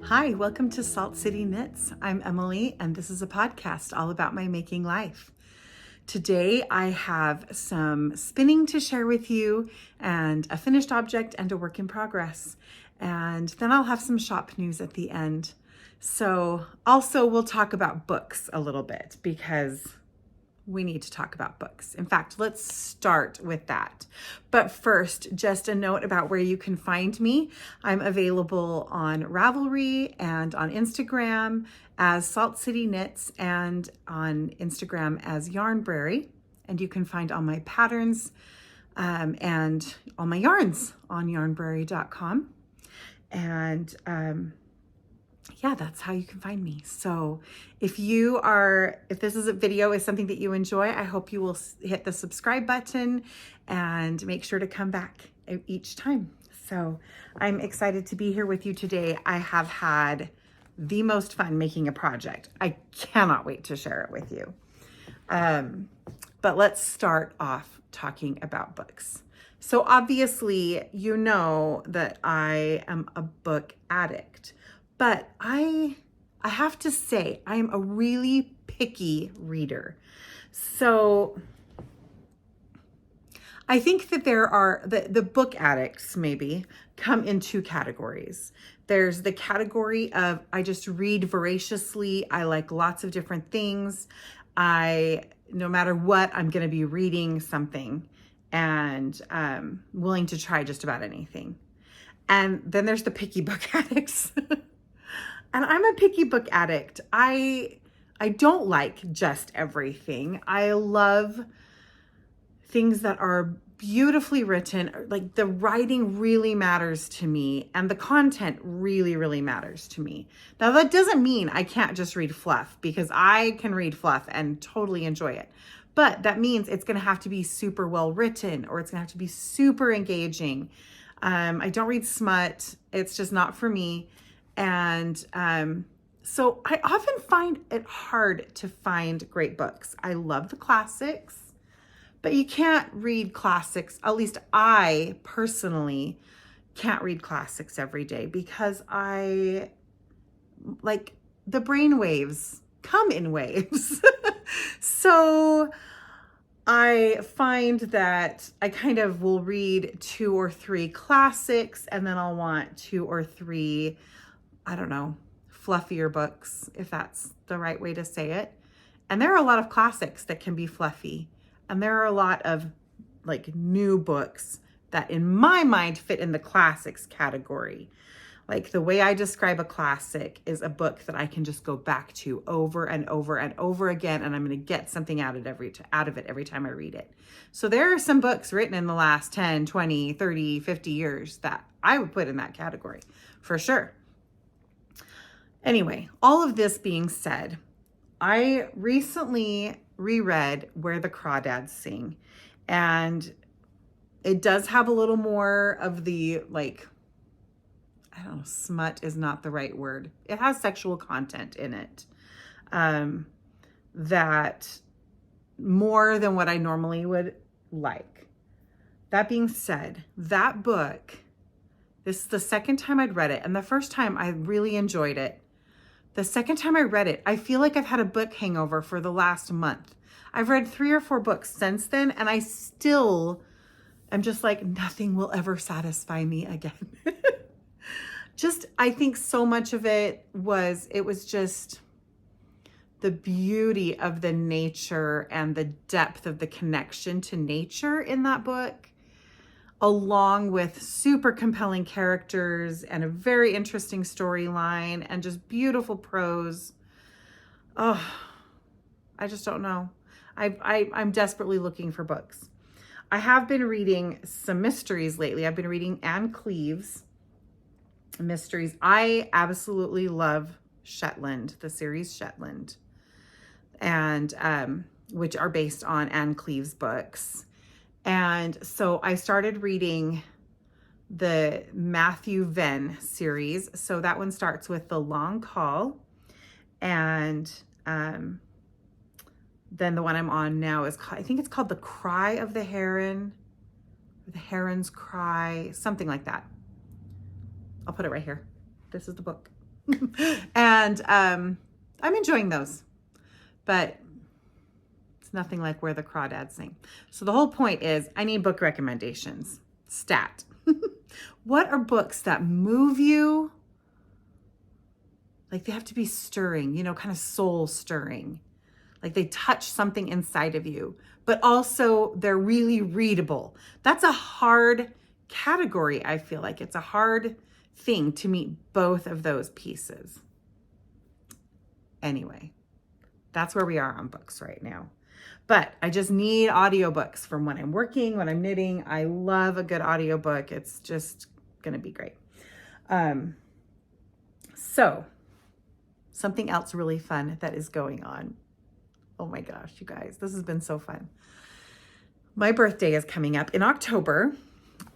Hi, welcome to Salt City Knits. I'm Emily, and this is a podcast all about my making life. Today, I have some spinning to share with you, and a finished object and a work in progress. And then I'll have some shop news at the end. So also we'll talk about books a little bit because we need to talk about books. In fact, let's start with that. But first, just a note about where you can find me. I'm available on Ravelry and on Instagram as Salt City Knits and on Instagram as Yarnbrary. And you can find all my patterns and all my yarns on yarnbrary.com. And yeah, that's how you can find me. So if this is a video is something that you enjoy, I hope you will hit the subscribe button and make sure to come back each time. So I'm excited to be here with you today. I have had the most fun making a project. I cannot wait to share it with you. But let's start off talking about books. So obviously, you know that I am a book addict. But I have to say, I am a really picky reader. So I think that there are, the book addicts maybe come in two categories. There's the category of, I just read voraciously. I like lots of different things. No matter what, I'm going to be reading something and willing to try just about anything. And then there's the picky book addicts. And I'm a picky book addict. I don't like just everything. I love things that are beautifully written. Like the writing really matters to me and the content really, really matters to me. Now that doesn't mean I can't just read fluff, because I can read fluff and totally enjoy it. But that means it's going to have to be super well written, or it's going to have to be super engaging. I don't read smut. It's just not for me. And so I often find it hard to find great books. I love the classics, but you can't read classics. At least I personally can't read classics every day because the brain waves come in waves. So I find that I kind of will read 2 or 3 classics, and then I'll want 2 or 3, I don't know, fluffier books, if that's the right way to say it. And there are a lot of classics that can be fluffy. And there are a lot of like new books that in my mind fit in the classics category. Like the way I describe a classic is a book that I can just go back to over and over and over again, and I'm going to get something out of it every time I read it. So there are some books written in the last 10, 20, 30, 50 years that I would put in that category for sure. Anyway, all of this being said, I recently reread Where the Crawdads Sing, and it does have a little more of the, like, I don't know, smut is not the right word. It has sexual content in it that more than what I normally would like. That being said, that book, this is the second time I'd read it, and the first time I really enjoyed it. The second time I read it, I feel like I've had a book hangover for the last month. I've read 3 or 4 books since then, and I still am just like, nothing will ever satisfy me again. I think so much of it was just the beauty of the nature and the depth of the connection to nature in that book, along with super compelling characters and a very interesting storyline and just beautiful prose. Oh, I just don't know. I'm desperately looking for books. I have been reading some mysteries lately. I've been reading Anne Cleeve's mysteries. I absolutely love Shetland, the series Shetland, and which are based on Anne Cleeve's books. And so I started reading the Matthew Venn series. So that one starts with The Long Call. And then the one I'm on now is, I think it's called The Cry of the Heron, The Heron's Cry, something like that. I'll put it right here. This is the book. And I'm enjoying those, but it's nothing like Where the Crawdads Sing. So the whole point is I need book recommendations. Stat. What are books that move you? Like they have to be stirring, kind of soul stirring. Like they touch something inside of you, but also they're really readable. That's a hard category. I feel like it's a hard thing to meet both of those pieces. Anyway, that's where we are on books right now. But I just need audiobooks from when I'm working, when I'm knitting. I love a good audiobook. It's just going to be great. So something else really fun that is going on. Oh my gosh, you guys, this has been so fun. My birthday is coming up in October,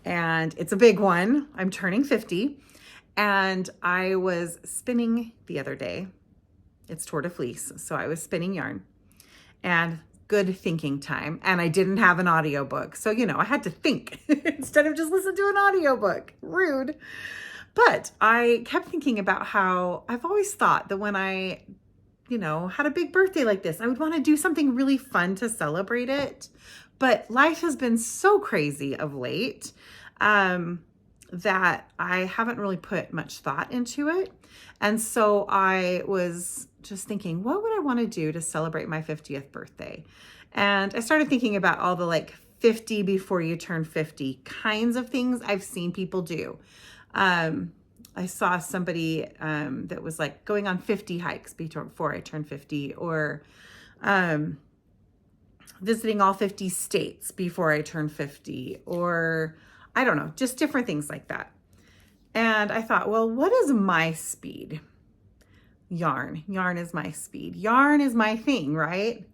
and it's a big one. I'm turning 50, and I was spinning the other day. It's Tour de Fleece, so I was spinning yarn, and good thinking time, and I didn't have an audiobook. So, I had to think instead of just listen to an audiobook. Rude. But I kept thinking about how I've always thought that when I had a big birthday like this, I would want to do something really fun to celebrate it. But life has been so crazy of late that I haven't really put much thought into it. And so I was just thinking, what would I want to do to celebrate my 50th birthday? And I started thinking about all the 50 before you turn 50 kinds of things I've seen people do. I saw somebody that was going on 50 hikes before I turned 50, or visiting all 50 states before I turned 50, or I don't know, just different things like that. And I thought, well, what is my speed? Yarn. Yarn is my speed. Yarn is my thing, right?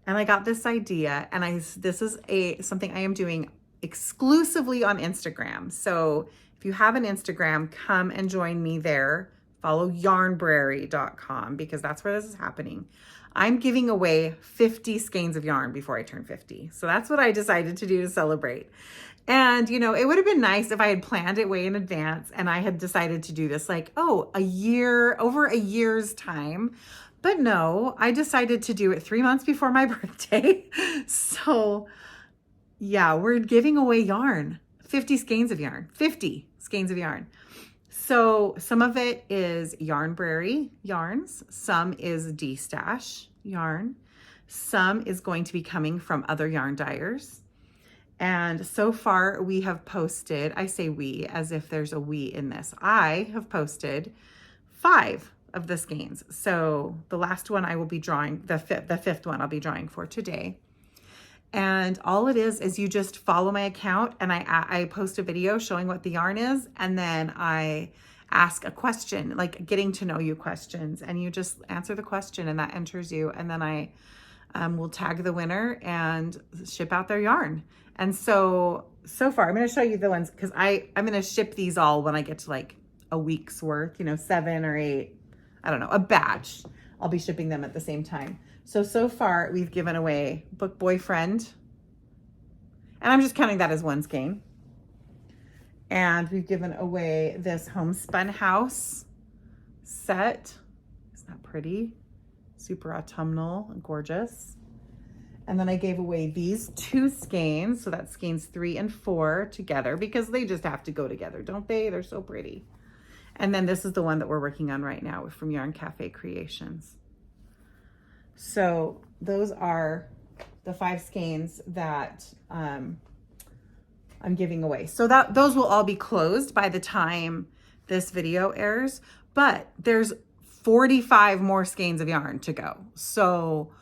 And I got this idea, and this is something I am doing exclusively on Instagram. So if you have an Instagram, come and join me there. Follow yarnbrary.com because that's where this is happening. I'm giving away 50 skeins of yarn before I turn 50. So that's what I decided to do to celebrate. And, it would have been nice if I had planned it way in advance and I had decided to do this over a year's time. But no, I decided to do it 3 months before my birthday. So yeah, we're giving away yarn, 50 skeins of yarn, 50 skeins of yarn. So some of it is Yarnbrary yarns. Some is D-Stash yarn. Some is going to be coming from other yarn dyers. And so far we have posted, I say we as if there's a we in this. I have posted 5 of the skeins. So the last one I will be drawing, the fifth one I'll be drawing for today. And all it is you just follow my account, and I post a video showing what the yarn is, and then I ask a question, getting to know you questions, and you just answer the question and that enters you, and then I will tag the winner and ship out their yarn. And so far I'm going to show you the ones because I'm going to ship these all when I get to a week's worth, 7 or 8, I don't know, a batch. I'll be shipping them at the same time. So far we've given away Book Boyfriend, and I'm just counting that as one skein. And we've given away this Homespun House set. Isn't that pretty? Super autumnal and gorgeous. And then I gave away these 2 skeins. So that's skeins 3 and 4 together because they just have to go together, don't they? They're so pretty. And then this is the one that we're working on right now from Yarn Cafe Creations. So those are the 5 skeins that I'm giving away. So those will all be closed by the time this video airs, but there's 45 more skeins of yarn to go. So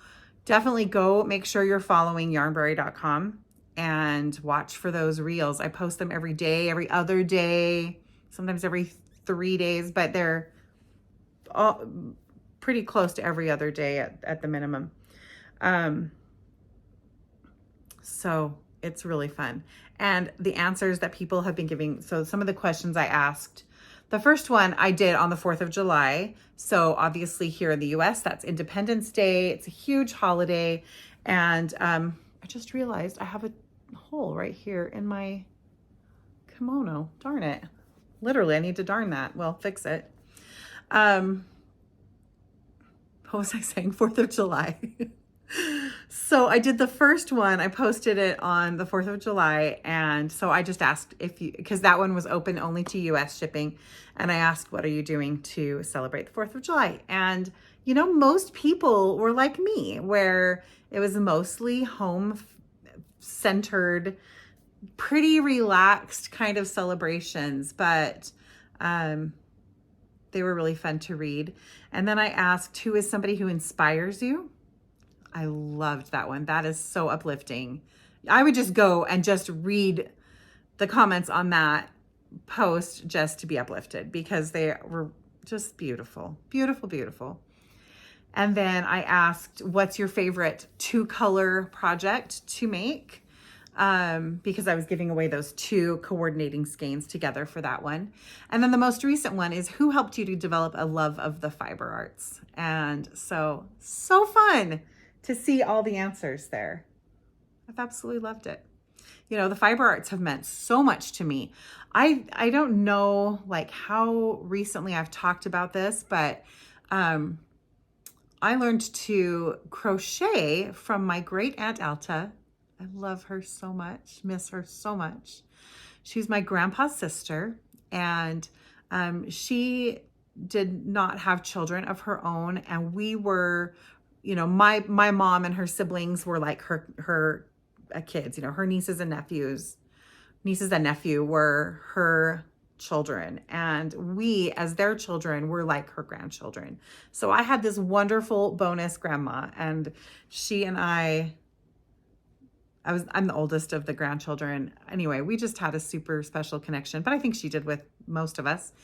definitely go make sure you're following yarnbrary.com and watch for those reels. I post them every day, every other day, sometimes every 3 days, but they're all pretty close to every other day at the minimum. So it's really fun. And the answers that people have been giving. So some of the questions I asked, the first one I did on the 4th of July. So obviously here in the US, that's Independence Day. It's a huge holiday. And I just realized I have a hole right here in my kimono. Darn it. Literally, I need to darn that. Well, fix it. Um, what was I saying? 4th of July. So I did the first one. I posted it on the 4th of July. And so I just asked if you, because that one was open only to US shipping. And I asked, what are you doing to celebrate the 4th of July? And, you know, most people were like me, where it was mostly home centered, pretty relaxed kind of celebrations, but they were really fun to read. And then I asked, who is somebody who inspires you? I loved that one. That is so uplifting. I would just go and just read the comments on that post just to be uplifted, because they were just beautiful, beautiful, beautiful. And then I asked, what's your favorite 2-color project to make? Because I was giving away those 2 coordinating skeins together for that one. And then the most recent one is, who helped you to develop a love of the fiber arts? And so fun to see all the answers there. I've absolutely loved it. You know, the fiber arts have meant so much to me. I don't know like how recently I've talked about this, but I learned to crochet from my great Aunt Alta. I love her so much, miss her so much. She's my grandpa's sister, and she did not have children of her own. And we were, you know, my mom and her siblings were like her kids, you know, her nieces and nephew were her children, and we as their children were like her grandchildren. So I had this wonderful bonus grandma, and she and I'm the oldest of the grandchildren. Anyway, we just had a super special connection, but I think she did with most of us.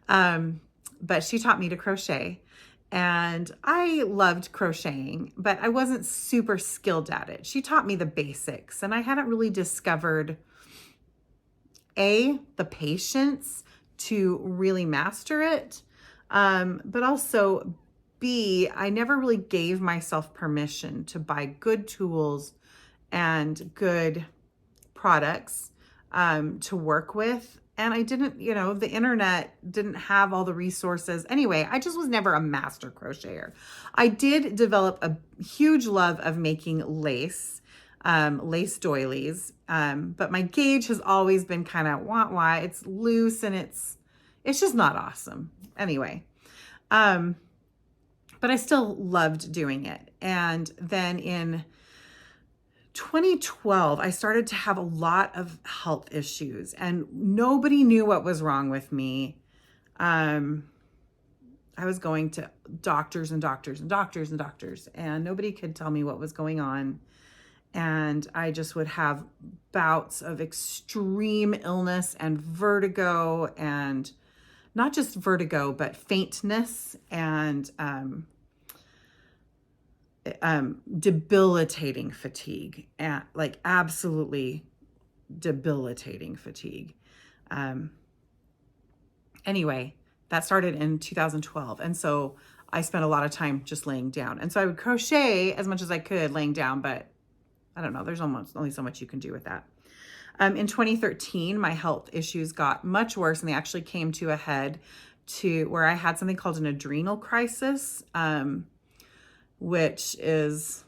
But she taught me to crochet, and I loved crocheting, but I wasn't super skilled at it. She taught me the basics, and I hadn't really discovered the patience to really master it. But also B, I never really gave myself permission to buy good tools and good products to work with. And I didn't, you know, the internet didn't have all the resources. Anyway, I just was never a master crocheter. I did develop a huge love of making lace doilies. But my gauge has always been kind of wah. It's loose and it's just not awesome. Anyway, but I still loved doing it. And then in 2012, I started to have a lot of health issues, and nobody knew what was wrong with me. I was going to doctors and doctors and doctors and doctors, and nobody could tell me what was going on. And I just would have bouts of extreme illness and vertigo, and not just vertigo, but faintness and debilitating fatigue, and like absolutely debilitating fatigue. Anyway, that started in 2012. And so I spent a lot of time just laying down. And so I would crochet as much as I could laying down, but I don't know, there's almost only so much you can do with that. In 2013, my health issues got much worse, and they actually came to a head to where I had something called an adrenal crisis, which is,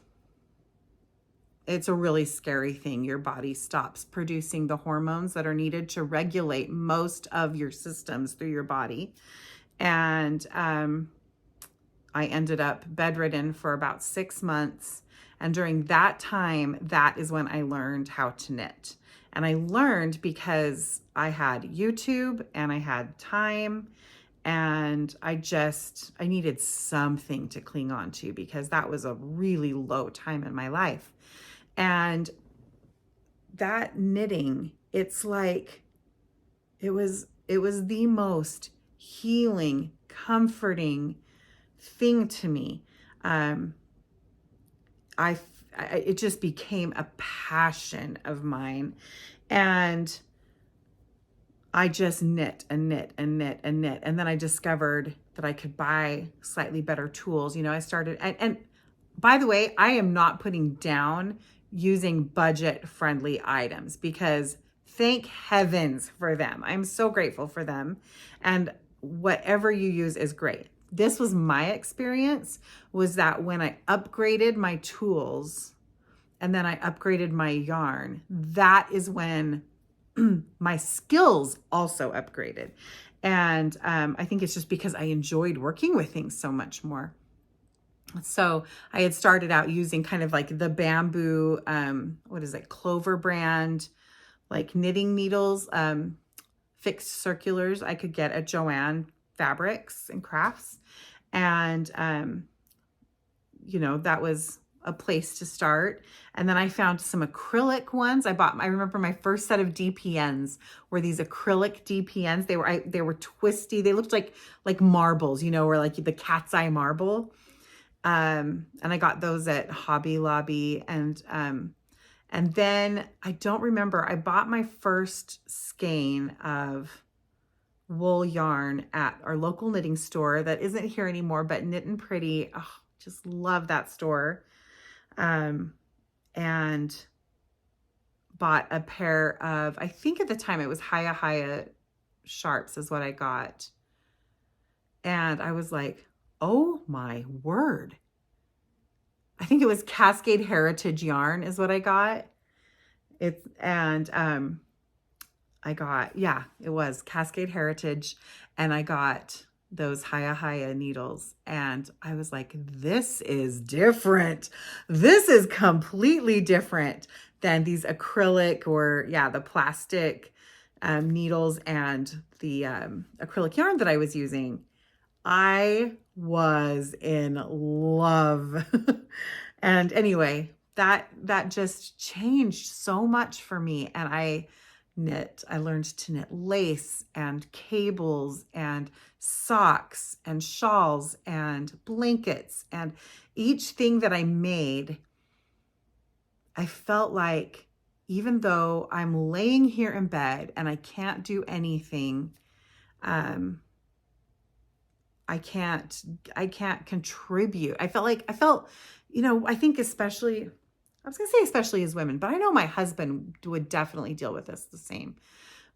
it's a really scary thing. Your body stops producing the hormones that are needed to regulate most of your systems through your body. And I ended up bedridden for about 6 months. And during that time, that is when I learned how to knit. And I learned because I had YouTube and I had time, and I needed something to cling on to, because that was a really low time in my life. And that knitting, it's like, it was the most healing, comforting thing to me. It just became a passion of mine, and I just knit and knit and knit and knit. And then I discovered that I could buy slightly better tools. You know, I started, and by the way, I am not putting down using budget-friendly items, because thank heavens for them. I'm so grateful for them. And whatever you use is great. This was my experience, was that when I upgraded my tools and then I upgraded my yarn, that is when my skills also upgraded. And I think it's just because I enjoyed working with things so much more. So I had started out using kind of like the bamboo, Clover brand, like knitting needles, fixed circulars I could get at Joann Fabrics and Crafts. And, that was a place to start. And then I found some acrylic ones. I remember my first set of DPNs were these acrylic DPNs. They were twisty. They looked like marbles, or like the cat's eye marble. And I got those at Hobby Lobby. And then I don't remember, I bought my first skein of wool yarn at our local knitting store that isn't here anymore, but Knit and Pretty. Oh, just love that store. And bought a pair of, I think at the time it was Haya Sharps is what I got. And I was like, oh my word. I think it was Cascade Heritage yarn is what I got. It was Cascade Heritage, and I got those Haya needles, and I was like, this is different. This is completely different than these acrylic or the plastic needles and the acrylic yarn that I was using. I was in love. And anyway, that just changed so much for me. And I learned to knit lace and cables and socks and shawls and blankets. And each thing that I made, I felt like, even though I'm laying here in bed and I can't do anything, I can't contribute. I felt, I think especially as women, but I know my husband would definitely deal with this the same.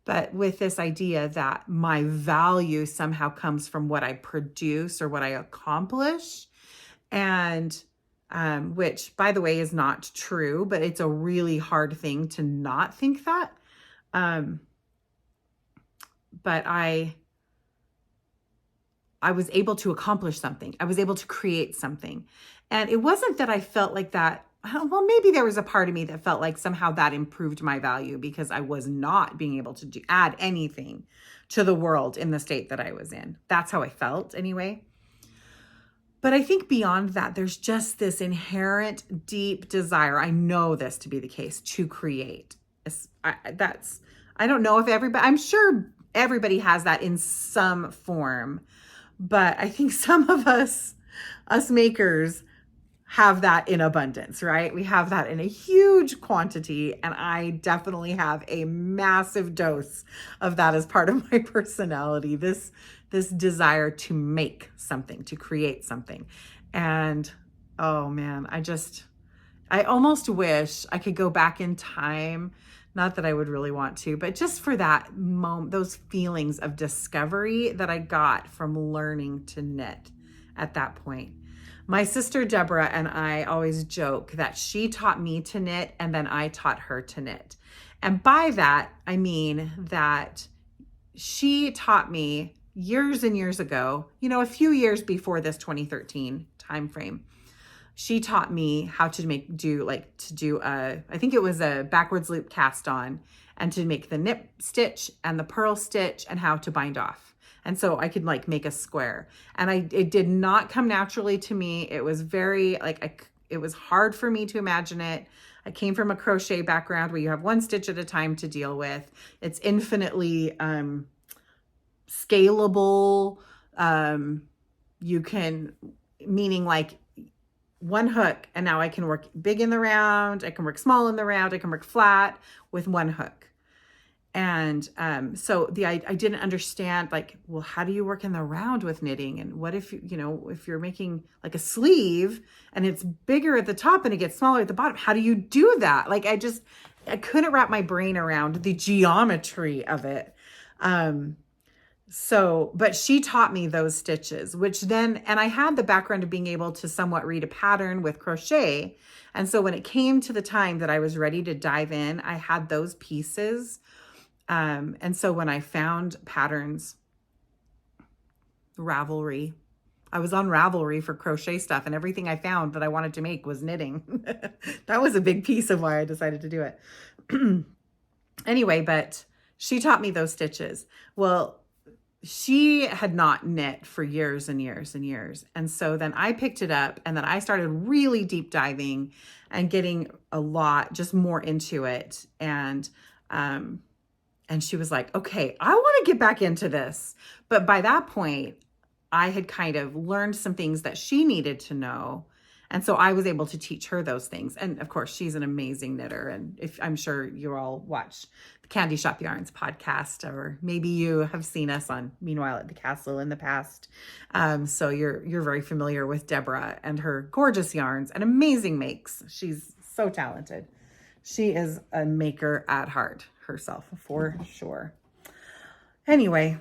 But with this idea that my value somehow comes from what I produce or what I accomplish, and which, by the way, is not true, but it's a really hard thing to not think that. But I was able to accomplish something. I was able to create something. And it wasn't that I felt like that. Well, maybe there was a part of me that felt like somehow that improved my value because I was not being able to add anything to the world in the state that I was in. That's how I felt anyway. But I think beyond that, there's just this inherent deep desire. I know this to be the case, to create. I don't know if I'm sure everybody has that in some form. But I think some of us makers, have that in abundance, right? We have that in a huge quantity. And I definitely have a massive dose of that as part of my personality. This desire to make something, to create something. And oh man, I almost wish I could go back in time. Not that I would really want to, but just for that moment, those feelings of discovery that I got from learning to knit at that point. My sister Deborah and I always joke that she taught me to knit and then I taught her to knit. And by that, I mean that she taught me years and years ago, a few years before this 2013 timeframe. She taught me how to I think it was a backwards loop cast on, and to make the nip stitch and the purl stitch and how to bind off. And so I could make a square, and it did not come naturally to me. It was very it was hard for me to imagine it. I came from a crochet background where you have one stitch at a time to deal with. It's infinitely scalable. You can, meaning one hook, and now I can work big in the round, I can work small in the round, I can work flat with one hook. And so I didn't understand, how do you work in the round with knitting? And what if, if you're making a sleeve and it's bigger at the top and it gets smaller at the bottom, how do you do that? I couldn't wrap my brain around the geometry of it. So, but she taught me those stitches, which then, and I had the background of being able to somewhat read a pattern with crochet. And so when it came to the time that I was ready to dive in, I had those pieces. And so when I found patterns, Ravelry, I was on Ravelry for crochet stuff, and everything I found that I wanted to make was knitting. That was a big piece of why I decided to do it. Anyway, but she taught me those stitches. Well, she had not knit for years and years and years. And so then I picked it up, and then I started really deep diving and getting a lot just more into it. And she was like, okay, I want to get back into this. But by that point, I had kind of learned some things that she needed to know. And so I was able to teach her those things. And of course, she's an amazing knitter. And if I'm sure you all watch the Candy Shop Yarns podcast, or maybe you have seen us on Meanwhile at the Castle in the past. So you're very familiar with Deborah and her gorgeous yarns and amazing makes. She's so talented. She is a maker at heart herself, for sure. Anyway,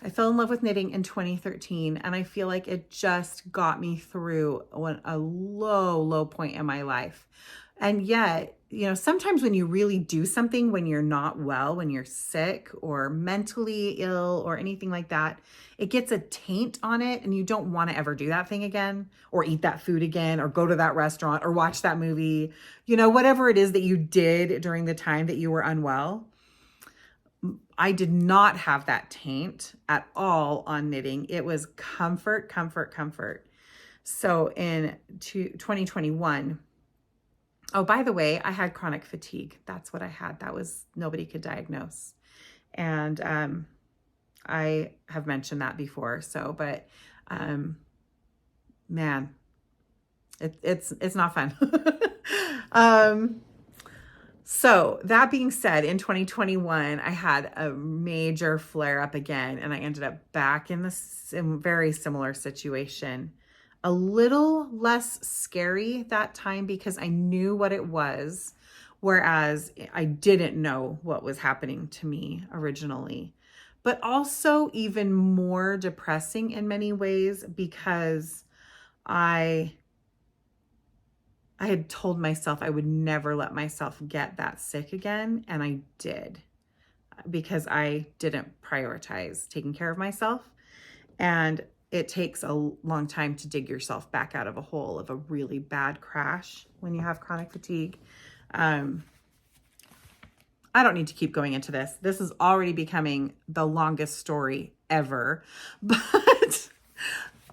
I fell in love with knitting in 2013, and I feel like it just got me through a low point in my life. And yet, sometimes when you really do something, when you're not well, when you're sick or mentally ill or anything like that, it gets a taint on it, and you don't want to ever do that thing again, or eat that food again, or go to that restaurant, or watch that movie, whatever it is that you did during the time that you were unwell. I did not have that taint at all on knitting. It was comfort. So in 2021, oh, by the way, I had chronic fatigue. That's what I had. That was, nobody could diagnose. And I have mentioned that before. So, but man, it's not fun. So that being said, in 2021, I had a major flare up again, and I ended up back in this very similar situation. A little less scary that time because I knew what it was, whereas I didn't know what was happening to me originally. But also even more depressing in many ways because I had told myself I would never let myself get that sick again. And I did, because I didn't prioritize taking care of myself. And it takes a long time to dig yourself back out of a hole of a really bad crash when you have chronic fatigue. I don't need to keep going into this. This is already becoming the longest story ever. But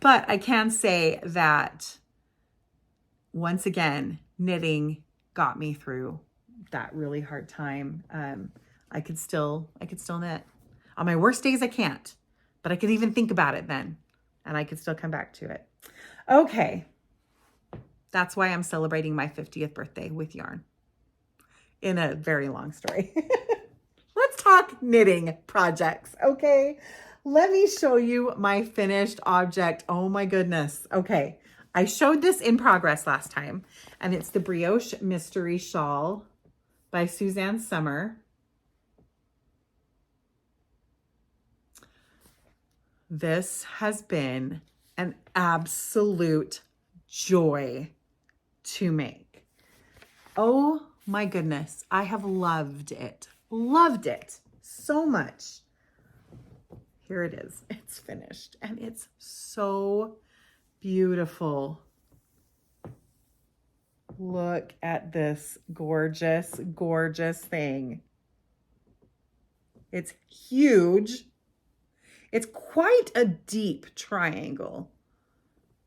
I can say that once again, knitting got me through that really hard time. I could still knit. On my worst days, I can't, but I could even think about it then, and I could still come back to it. Okay. That's why I'm celebrating my 50th birthday with yarn in a very long story. Let's talk knitting projects. Okay. Let me show you my finished object. Oh my goodness. Okay. I showed this in progress last time, and it's the Brioche Mystery Shawl by Susanne Sommer. This has been an absolute joy to make. Oh my goodness, I have loved it so much. Here it is. It's finished, and it's so beautiful. Look at this gorgeous thing. It's huge. It's quite a deep triangle,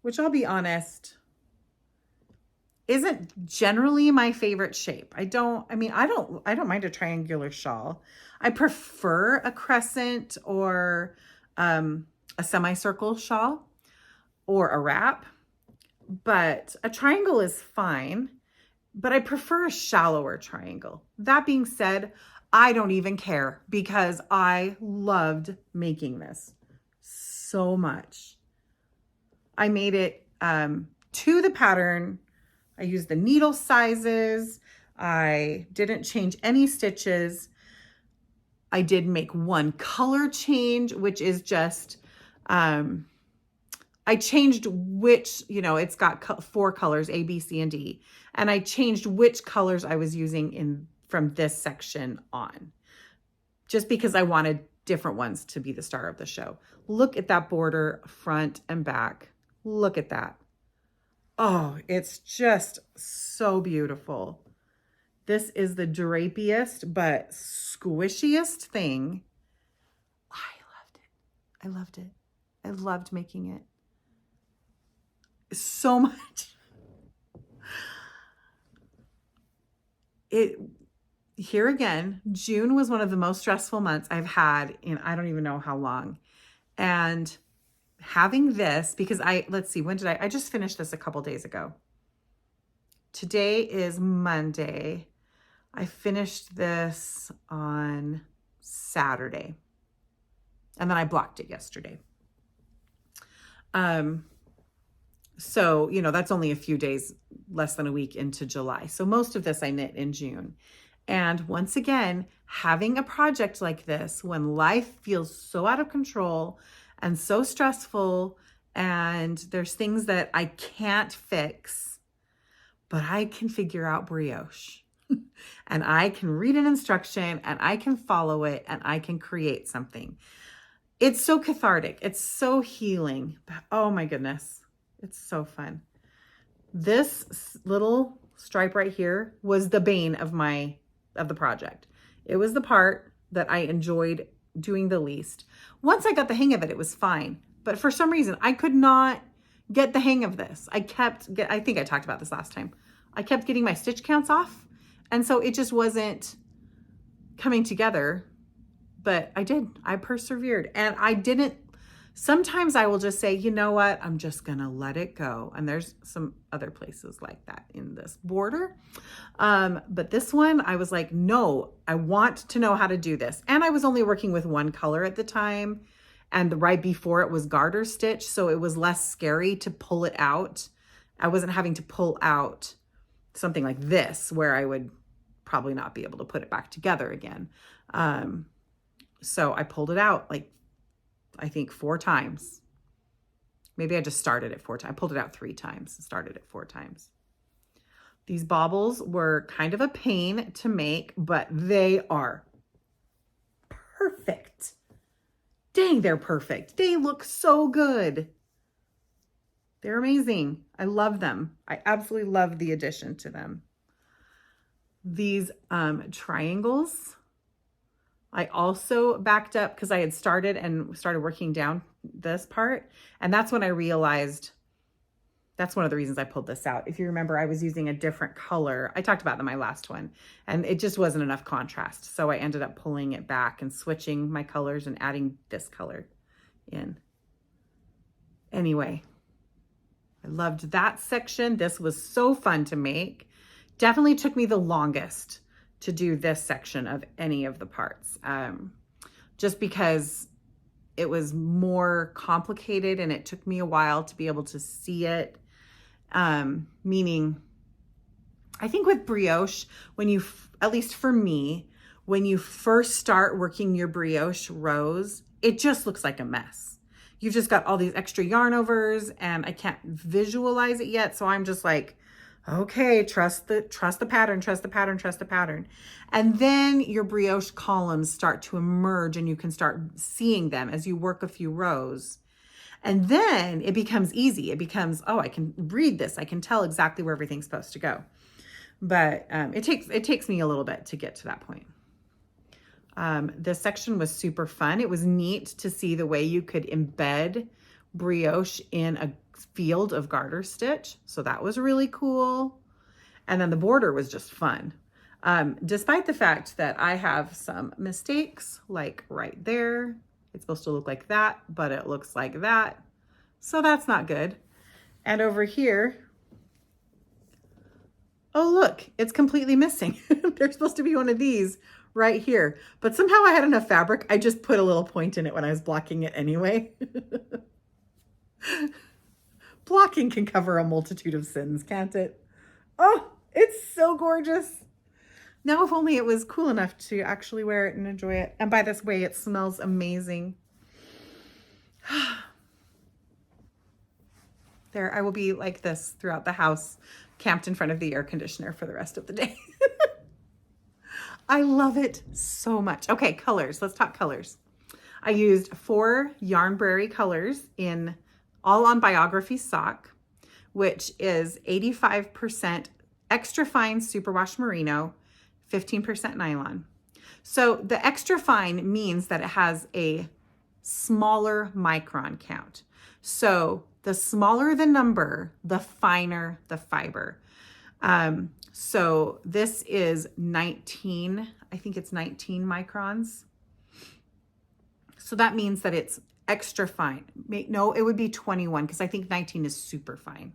which I'll be honest, isn't generally my favorite shape. I don't mind a triangular shawl. I prefer a crescent or a semicircle shawl, or a wrap, but a triangle is fine, but I prefer a shallower triangle. That being said, I don't even care because I loved making this so much. I made it to the pattern. I used the needle sizes. I didn't change any stitches. I did make one color change, which is just, I changed which, it's got 4 colors, A, B, C, and D. And I changed which colors I was using from this section on, just because I wanted different ones to be the star of the show. Look at that border, front and back. Look at that. Oh, it's just so beautiful. This is the drapiest, but squishiest thing. I loved it. I loved it. I loved making it so much. Here again, June was one of the most stressful months I've had in I don't even know how long. And having this, because let's see, when did I just finished this a couple days ago. Today is Monday. I finished this on Saturday. And then I blocked it yesterday. So, that's only a few days, less than a week into July. So most of this I knit in June. And once again, having a project like this, when life feels so out of control and so stressful, and there's things that I can't fix, but I can figure out brioche. And I can read an instruction and I can follow it and I can create something. It's so cathartic. It's so healing. Oh my goodness. It's so fun. This little stripe right here was the bane of the project. It was the part that I enjoyed doing the least. Once I got the hang of it, it was fine. But for some reason, I could not get the hang of this. I think I talked about this last time. I kept getting my stitch counts off. And so it just wasn't coming together. But I did. I persevered. And sometimes I will just say, you know what? I'm just going to let it go. And there's some other places like that in this border. But this one, I was like, no, I want to know how to do this. And I was only working with one color at the time. And right before it was garter stitch. So it was less scary to pull it out. I wasn't having to pull out something like this where I would probably not be able to put it back together again. So I pulled it out I think 4 times. Maybe I just started it 4 times. I pulled it out 3 times and started it 4 times. These baubles were kind of a pain to make, but they are perfect. Dang, they're perfect. They look so good. They're amazing. I love them. I absolutely love the addition to them. These triangles, I also backed up because I had started working down this part. And that's when I realized that's one of the reasons I pulled this out. If you remember, I was using a different color. I talked about that in my last one, and it just wasn't enough contrast. So I ended up pulling it back and switching my colors and adding this color in. Anyway, I loved that section. This was so fun to make. Definitely took me the longest to do this section of any of the parts, just because it was more complicated and it took me a while to be able to see it. Meaning, I think with brioche, at least for me, when you first start working your brioche rows, it just looks like a mess. You've just got all these extra yarn overs and I can't visualize it yet. So I'm just like, okay, trust the pattern, trust the pattern, trust the pattern. And then your brioche columns start to emerge and you can start seeing them as you work a few rows. And then it becomes easy. It becomes, oh, I can read this. I can tell exactly where everything's supposed to go. But it takes me a little bit to get to that point. This section was super fun. It was neat to see the way you could embed brioche in a field of garter stitch. So that was really cool. And then the border was just fun. Despite the fact that I have some mistakes, like right there, it's supposed to look like that, but it looks like that. So that's not good. And over here, oh, look, it's completely missing. There's supposed to be one of these right here, but somehow I had enough fabric. I just put a little point in it when I was blocking it anyway. Blocking can cover a multitude of sins, can't it? Oh, it's so gorgeous. Now, if only it was cool enough to actually wear it and enjoy it. And by this way, it smells amazing. There, I will be like this throughout the house, camped in front of the air conditioner for the rest of the day. I love it so much. Okay, colors. Let's talk colors. I used 4 Yarnbrary colors all on Biography sock, which is 85% extra fine superwash merino, 15% nylon. So the extra fine means that it has a smaller micron count. So the smaller the number, the finer the fiber. So this is 19, I think it's 19 microns. So that means that it's extra fine. No, it would be 21 because I think 19 is super fine.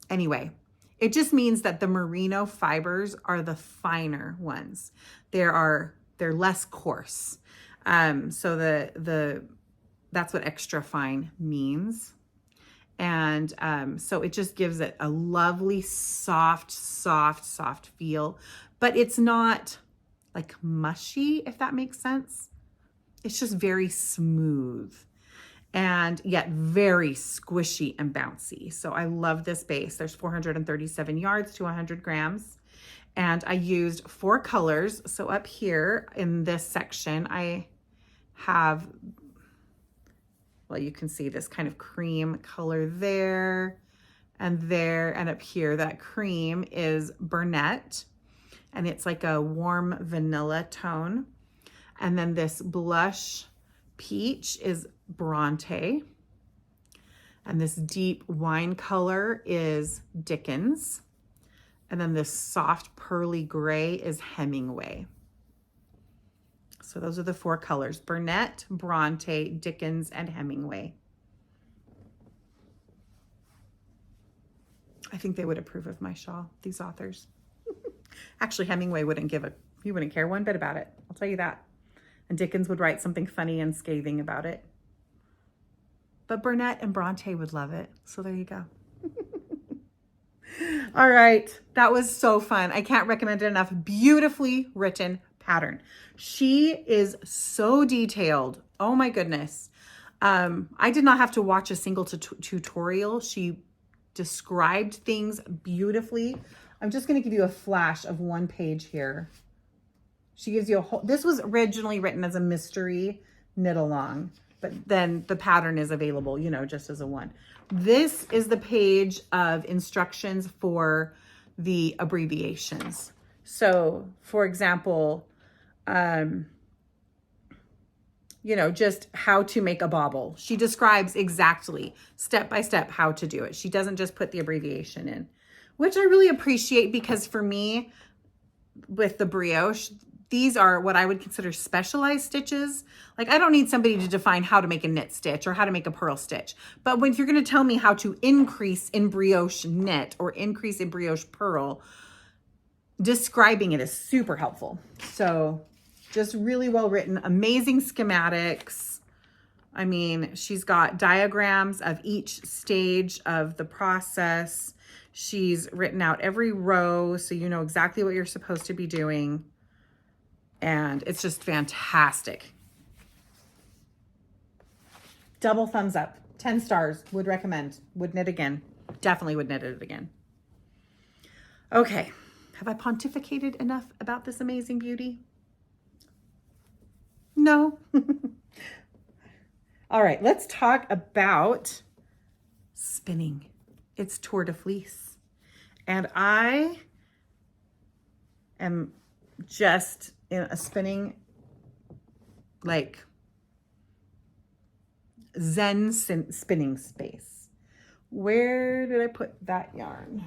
Anyway, it just means that the merino fibers are the finer ones. They're less coarse. So that's what extra fine means. And so it just gives it a lovely, soft feel, but it's not like mushy, if that makes sense. It's just very smooth and yet very squishy and bouncy. So I love this base. There's 437 yards to 100 grams. And I used 4 colors. So up here in this section, I have, well, you can see this kind of cream color there, and up here. That cream is Burnett, and it's like a warm vanilla tone. And then this blush peach is Bronte. And this deep wine color is Dickens. And then this soft pearly gray is Hemingway. So those are the 4 colors: Burnett, Bronte, Dickens, and Hemingway. I think they would approve of my shawl, these authors. Actually, Hemingway he wouldn't care one bit about it. I'll tell you that. And Dickens would write something funny and scathing about it. But Burnett and Bronte would love it. So there you go. All right. That was so fun. I can't recommend it enough. Beautifully written pattern. She is so detailed. Oh my goodness. I did not have to watch a single tutorial. She described things beautifully. I'm just going to give you a flash of one page here. She gives you this was originally written as a mystery knit along, but then the pattern is available, just as a one. This is the page of instructions for the abbreviations. So for example, just how to make a bauble. She describes exactly step by step how to do it. She doesn't just put the abbreviation in, which I really appreciate, because for me with the brioche, these are what I would consider specialized stitches. Like, I don't need somebody to define how to make a knit stitch or how to make a purl stitch. But if you're going to tell me how to increase in brioche knit or increase in brioche purl, describing it is super helpful. So just really well written, amazing schematics. I mean, she's got diagrams of each stage of the process. She's written out every row, so you know exactly what you're supposed to be doing. And it's just fantastic. Double thumbs up, 10 stars, would recommend, would knit again. Definitely would knit it again. Okay, have I pontificated enough about this amazing beauty? No. All right, let's talk about spinning. It's Tour de Fleece. And I am just in a spinning, like, zen spinning space. Where did I put that yarn?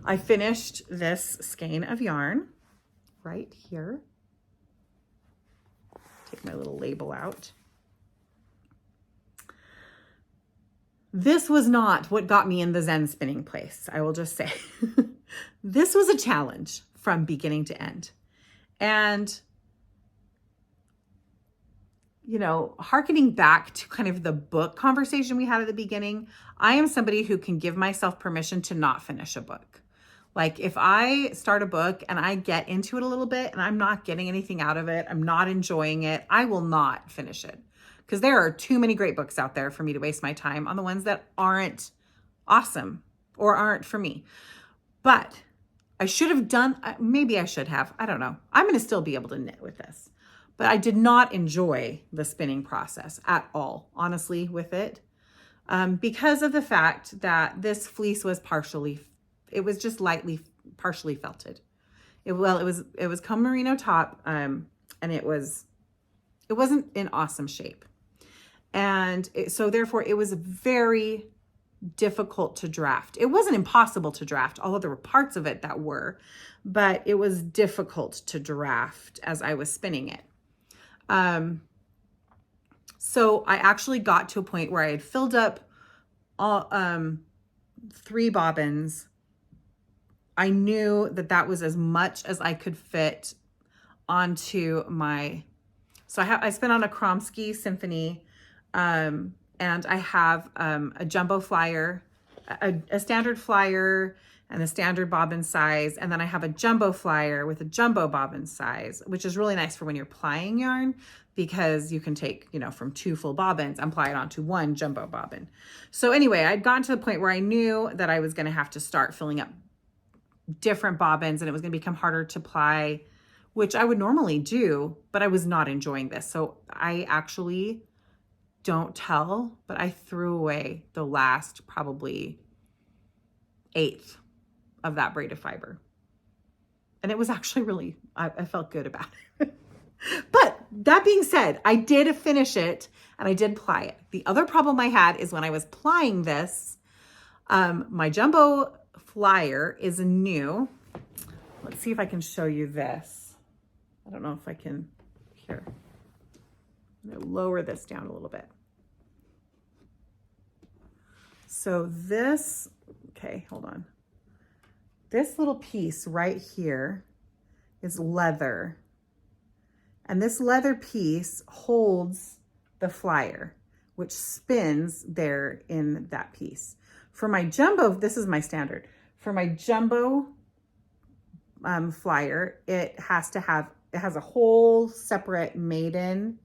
I finished this skein of yarn right here. Take my little label out. This was not what got me in the zen spinning place, I will just say. This was a challenge from beginning to end. And, hearkening back to kind of the book conversation we had at the beginning, I am somebody who can give myself permission to not finish a book. Like if I start a book and I get into it a little bit and I'm not getting anything out of it, I'm not enjoying it, I will not finish it. Because there are too many great books out there for me to waste my time on the ones that aren't awesome or aren't for me. But I should have done, maybe I should have, I don't know. I'm going to still be able to knit with this. But I did not enjoy the spinning process at all, honestly, with it. Because of the fact that this fleece was it was just partially felted. It was comb merino top, and it wasn't in awesome shape. And so therefore it was very difficult to draft. It wasn't impossible to draft, although there were parts of it that were, but it was difficult to draft as I was spinning it. So I actually got to a point where I had filled up all 3 bobbins. I knew that was as much as I could fit onto my, so I spin on a Kromsky Symphony, and I have a jumbo flyer, a standard flyer and a standard bobbin size, and then I have a jumbo flyer with a jumbo bobbin size, which is really nice for when you're plying yarn, because you can take, from 2 full bobbins and ply it onto 1 jumbo bobbin. So anyway, I'd gotten to the point where I knew that I was going to have to start filling up different bobbins and it was going to become harder to ply, which I would normally do, but I was not enjoying this. So I actually, don't tell, but I threw away the last probably 1/8 of that braided fiber. And it was actually really, I felt good about it. But that being said, I did finish it and I did ply it. The other problem I had is when I was plying this, my jumbo flyer is new. Let's see if I can show you this. I don't know if I can, here. I'm going to lower this down a little bit. So this, okay, hold on. This little piece right here is leather. And this leather piece holds the flyer, which spins there in that piece. For my jumbo, this is my standard. For my jumbo flyer, it has a whole separate maiden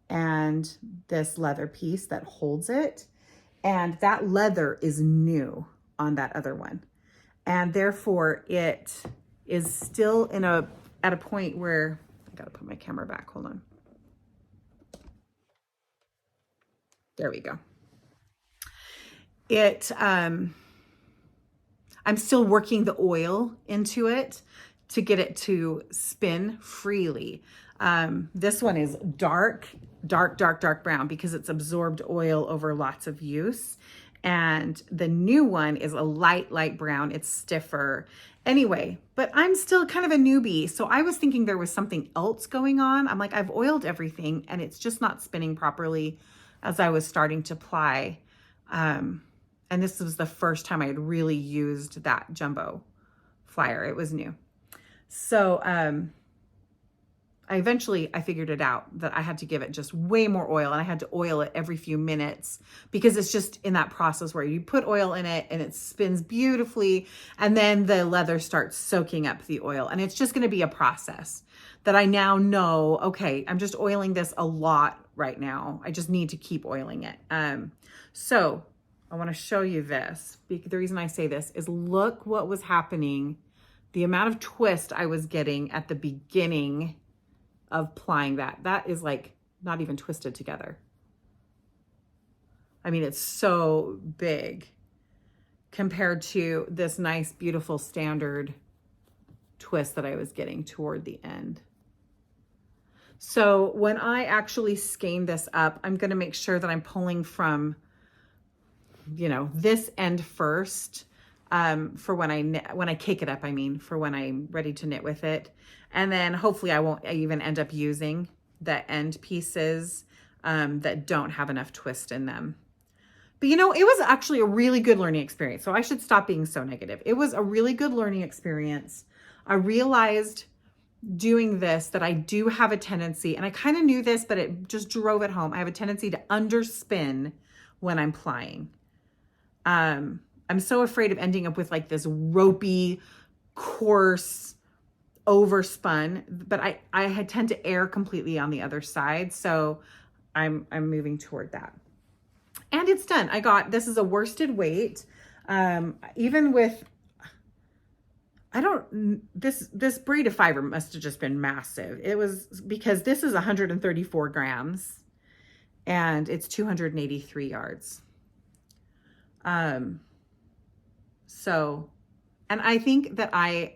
and this leather piece that holds it. And that leather is new on that other one. And therefore it is still at a point where, I gotta put my camera back, hold on. There we go. I'm still working the oil into it to get it to spin freely. This one is dark brown because it's absorbed oil over lots of use. And the new one is a light brown. It's stiffer. Anyway, but I'm still kind of a newbie. So I was thinking there was something else going on. I'm like, I've oiled everything and it's just not spinning properly as I was starting to ply. And this was the first time I had really used that jumbo flyer. It was new. So I figured it out that I had to give it just way more oil, and I had to oil it every few minutes because it's just in that process where you put oil in it and it spins beautifully, and then the leather starts soaking up the oil, and it's just going to be a process that I now know, okay, I'm just oiling this a lot right now. I just need to keep oiling it. So I want to show you this. The reason I say this is look what was happening. The amount of twist I was getting at the beginning of plying that is like not even twisted together. I mean, it's so big compared to this nice, beautiful standard twist that I was getting toward the end. So when I actually skein this up, I'm going to make sure that I'm pulling from, this end first, for when I cake it up, for when I'm ready to knit with it. And then hopefully I won't even end up using the end pieces that don't have enough twist in them. But it was actually a really good learning experience. So I should stop being so negative. It was a really good learning experience. I realized doing this that I do have a tendency, and I kind of knew this, but it just drove it home. I have a tendency to underspin when I'm plying. I'm so afraid of ending up with like this ropey coarse, overspun, but I had tend to err completely on the other side. So I'm moving toward that. And it's done. This is a worsted weight. Even with, this braid of fiber must have just been massive. It was, because this is 134 grams and it's 283 yards. So, and I think that I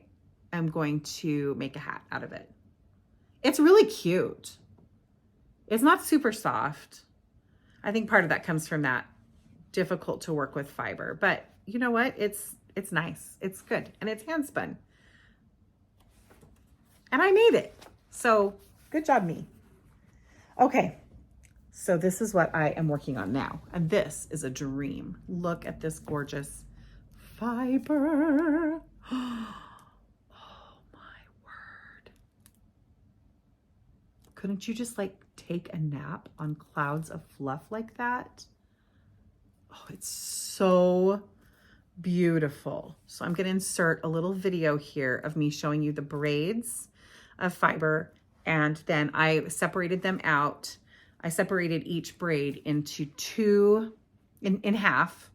am going to make a hat out of it. It's really cute. It's not super soft. I think part of that comes from that difficult to work with fiber, but you know what? It's nice. It's good. And it's hand spun. And I made it. So good job, me. Okay. So this is what I am working on now. And this is a dream. Look at this gorgeous fiber. Oh my word. Couldn't you just like take a nap on clouds of fluff like that? Oh, it's so beautiful. So I'm going to insert a little video here of me showing you the braids of fiber. And then I separated them out. I separated each braid into in half.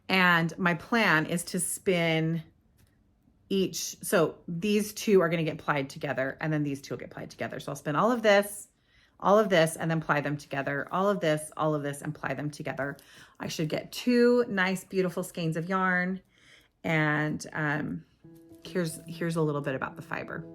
And my plan is to spin each. So these two are going to get plied together, and then these two will get plied together. So I'll spin all of this, and then ply them together. All of this, and ply them together. I should get 2 nice, beautiful skeins of yarn. And here's a little bit about the fiber.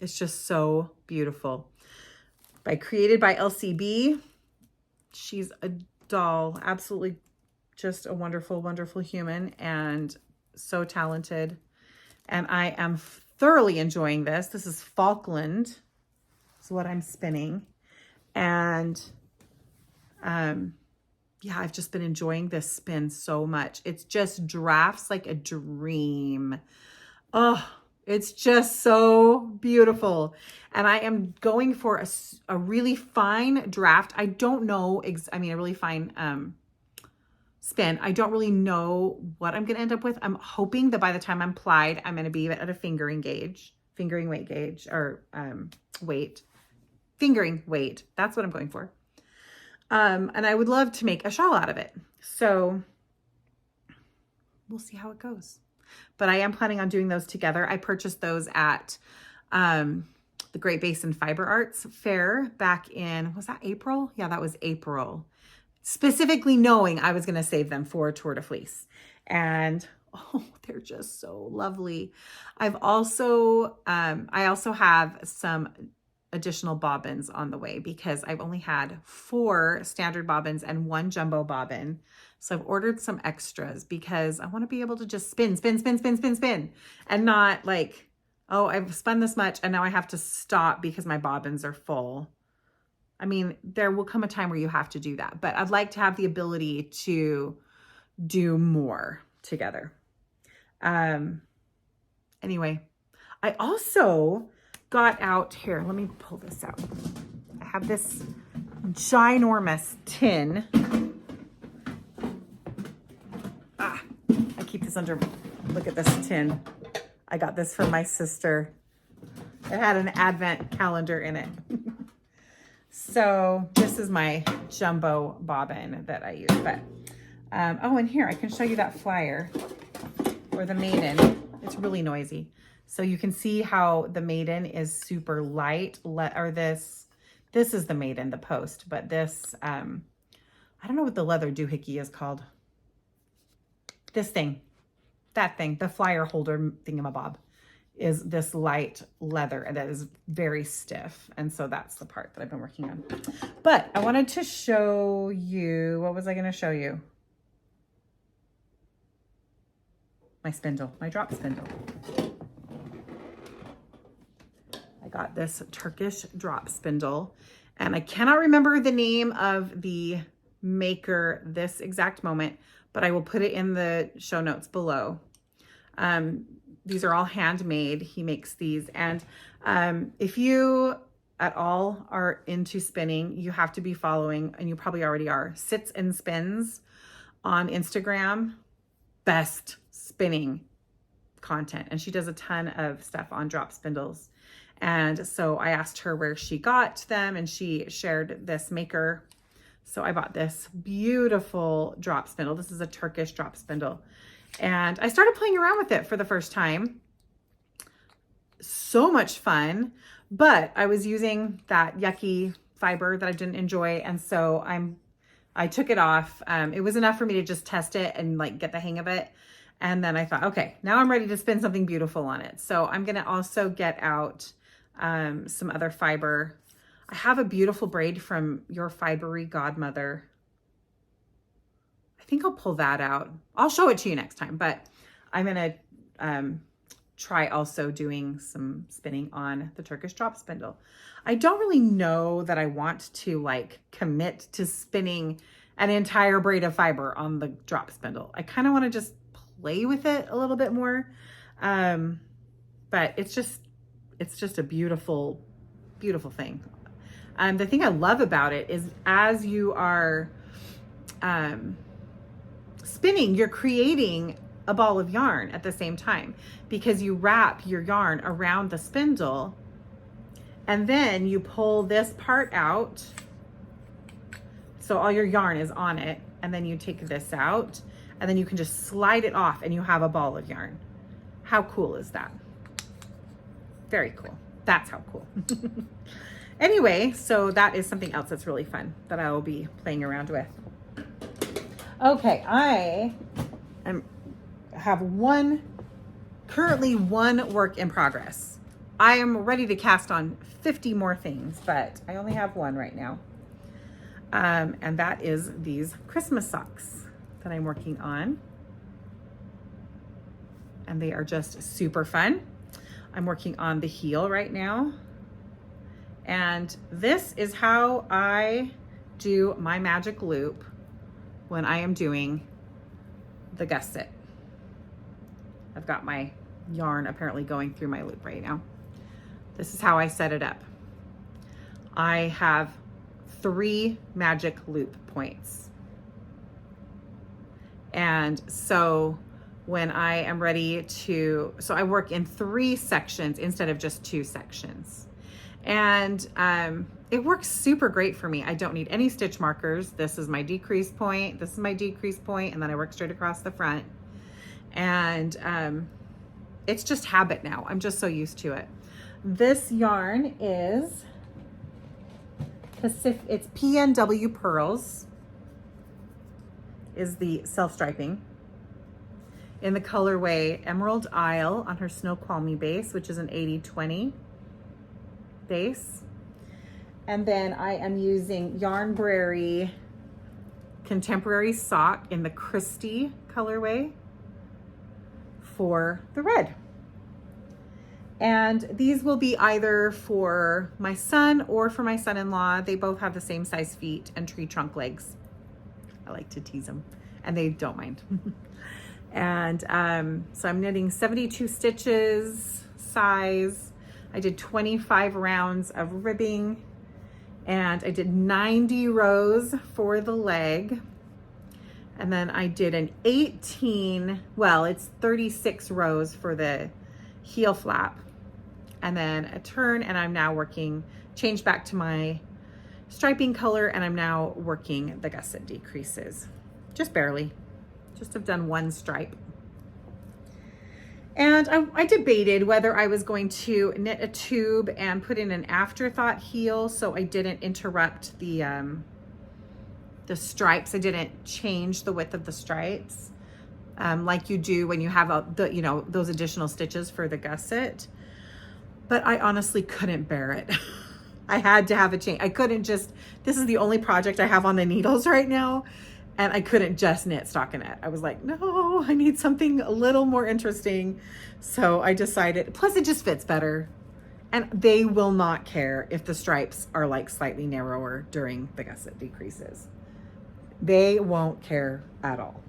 It's just so beautiful. Created by Elsie. She's a doll, absolutely just a wonderful, wonderful human and so talented. And I am thoroughly enjoying this. This is Falkland, is what I'm spinning. And yeah, I've just been enjoying this spin so much. It's just drafts like a dream. Oh, it's just so beautiful. And I am going for a really fine draft. I don't know, a really fine spin. I don't really know what I'm going to end up with. I'm hoping that by the time I'm plied, I'm going to be at a fingering weight gauge, or fingering weight. That's what I'm going for. And I would love to make a shawl out of it. So we'll see how it goes. But I am planning on doing those together. I purchased those at the Great Basin Fiber Arts Fair back in, was that April? Yeah, that was April. Specifically knowing I was going to save them for Tour de Fleece. And oh, they're just so lovely. I also have some additional bobbins on the way because I've only had 4 standard bobbins and 1 jumbo bobbin. So I've ordered some extras because I want to be able to just spin and not like oh, I've spun this much and now I have to stop because my bobbins are full. I mean, there will come a time where you have to do that, but I'd like to have the ability to do more together. Anyway, I also got out here. Let me pull this out. I have this ginormous tin. I keep this under, look at this tin. I got this from my sister. It had an advent calendar in it. So this is my jumbo bobbin that I use. But oh, and here I can show you that flyer or the maiden. It's really noisy. So you can see how the maiden is super light. Or this is the maiden, the post. But this, I don't know what the leather doohickey is called. This thing, that thing, the flyer holder thingamabob, is this light leather and that is very stiff. And so that's the part that I've been working on. But I wanted to show you, what was I going to show you? My spindle, my drop spindle. I got this Turkish drop spindle and I cannot remember the name of the maker this exact moment, but I will put it in the show notes below. These are all handmade. He makes these. And if you at all are into spinning, you have to be following, and you probably already are, Sits and Spins on Instagram. Best spinning content. And she does a ton of stuff on drop spindles. And so I asked her where she got them and she shared this maker. So I bought this beautiful drop spindle. This is a Turkish drop spindle. And I started playing around with it for the first time. So much fun, but I was using that yucky fiber that I didn't enjoy. And so I took it off. It was enough for me to just test it and like get the hang of it. And then I thought, okay, now I'm ready to spin something beautiful on it. So I'm going to also get out some other fiber. I have a beautiful braid from Your Fibery Godmother. I think I'll pull that out. I'll show it to you next time, but I'm going to try also doing some spinning on the Turkish drop spindle. I don't really know that I want to like commit to spinning an entire braid of fiber on the drop spindle. I kind of want to just play with it a little bit more. But it's just a beautiful, beautiful thing. The thing I love about it is as you are spinning, you're creating a ball of yarn at the same time because you wrap your yarn around the spindle and then you pull this part out. So all your yarn is on it and then you take this out and then you can just slide it off and you have a ball of yarn. How cool is that? Very cool. That's how cool. Anyway, so that is something else that's really fun that I will be playing around with. Okay, I have currently one work in progress. I am ready to cast on 50 more things, but I only have one right now. And that is these Christmas socks that I'm working on. And they are just super fun. I'm working on the heel right now. And this is how I do my magic loop when I am doing the gusset. I've got my yarn apparently going through my loop right now. This is how I set it up. I have 3 magic loop points. And so when I am ready to, so I work in 3 sections instead of just 2 sections. And it works super great for me. I don't need any stitch markers. This is my decrease point. This is my decrease point, and then I work straight across the front. And it's just habit now. I'm just so used to it. This yarn is it's PNW Purls is the self-striping in the colorway Emerald Isle on her Snoqualmie base, which is an 80/20 base. And then I am using Yarnbrary Contemporary Sock in the Christie colorway for the red. And these will be either for my son or for my son-in-law. They both have the same size feet and tree trunk legs. I like to tease them, and they don't mind. And so I'm knitting 72 stitches size. I did 25 rounds of ribbing, and I did 90 rows for the leg. And then I did an 36 rows for the heel flap, and then a turn, and I'm now changed back to my striping color, and I'm now working the gusset decreases. Just barely, just have done one stripe. And I debated whether I was going to knit a tube and put in an afterthought heel so I didn't interrupt the stripes. I didn't change the width of the stripes like you do when you have those additional stitches for the gusset. But I honestly couldn't bear it. I had to have a change. I couldn't just, this is the only project I have on the needles right now, and I couldn't just knit stockinette. I was like, no, I need something a little more interesting. So I decided, plus it just fits better. And they will not care if the stripes are like slightly narrower during the gusset decreases. They won't care at all.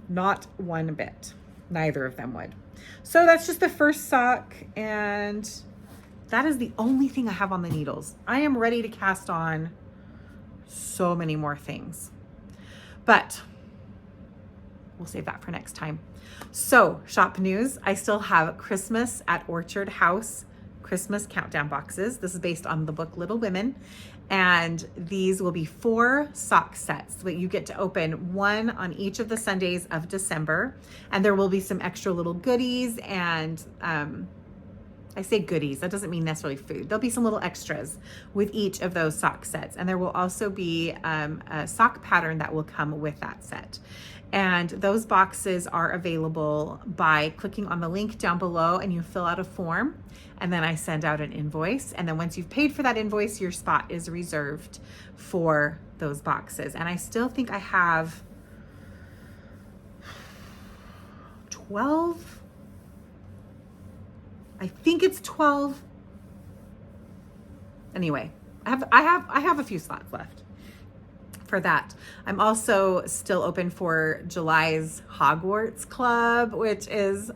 Not one bit. Neither of them would. So that's just the first sock, and that is the only thing I have on the needles. I am ready to cast on so many more things, but we'll save that for next time. So shop news, I still have Christmas at Orchard House Christmas countdown boxes. This is based on the book Little Women, and these will be 4 sock sets that you get to open, one on each of the Sundays of December, and there will be some extra little goodies, and I say goodies, that doesn't mean necessarily food. There'll be some little extras with each of those sock sets, and there will also be a sock pattern that will come with that set. And those boxes are available by clicking on the link down below, and you fill out a form, and then I send out an invoice. And then once you've paid for that invoice, your spot is reserved for those boxes. And I still think I have 12. I think it's 12. Anyway, I have a few slots left for that. I'm also still open for July's Hogwarts Club, which is,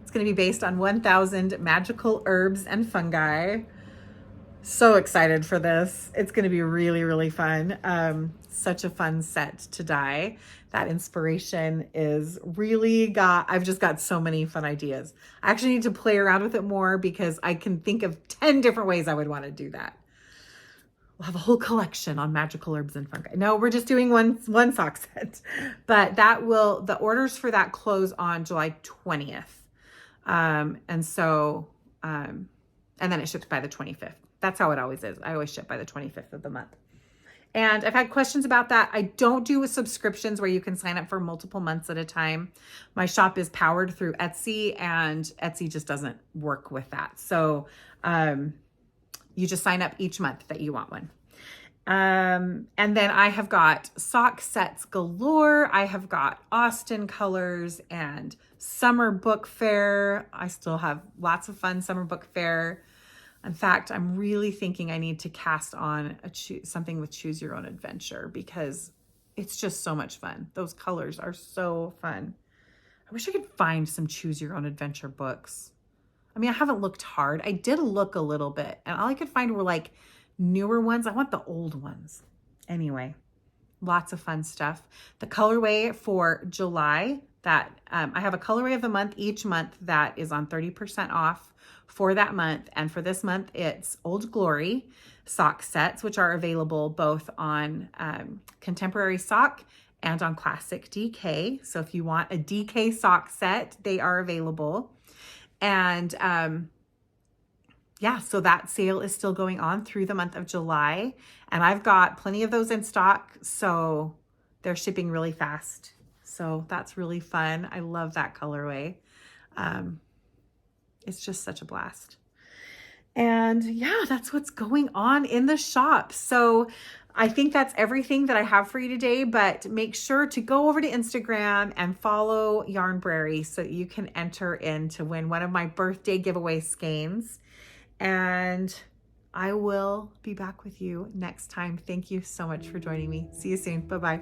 it's going to be based on 1,000 magical herbs and fungi. So excited for this. It's going to be really, really fun. Such a fun set to dye. That inspiration is really I've just got so many fun ideas. I actually need to play around with it more because I can think of 10 different ways I would want to do that. We'll have a whole collection on magical herbs and fungi. No, we're just doing one sock set, but the orders for that close on July 20th. And then it ships by the 25th. That's how it always is. I always ship by the 25th of the month. And I've had questions about that. I don't do subscriptions where you can sign up for multiple months at a time. My shop is powered through Etsy, and Etsy just doesn't work with that. So, you just sign up each month that you want one. And then I have got sock sets galore. I have got Austin colors and summer book fair. I still have lots of fun summer book fair. In fact, I'm really thinking I need to cast on something with choose your own adventure because it's just so much fun. Those colors are so fun. I wish I could find some choose your own adventure books. I mean, I haven't looked hard. I did look a little bit, and all I could find were like newer ones. I want the old ones. Anyway, lots of fun stuff. The colorway for July, that I have a colorway of the month each month that is on 30% off for that month. And for this month, it's Old Glory sock sets, which are available both on contemporary sock and on classic DK. So if you want a DK sock set, they are available. And yeah, so that sale is still going on through the month of July, and I've got plenty of those in stock, so they're shipping really fast. So that's really fun. I love that colorway. It's just such a blast. And yeah, that's what's going on in the shop. So I think that's everything that I have for you today, but make sure to go over to Instagram and follow Yarnbrary so you can enter in to win one of my birthday giveaway skeins. And I will be back with you next time. Thank you so much for joining me. See you soon. Bye-bye.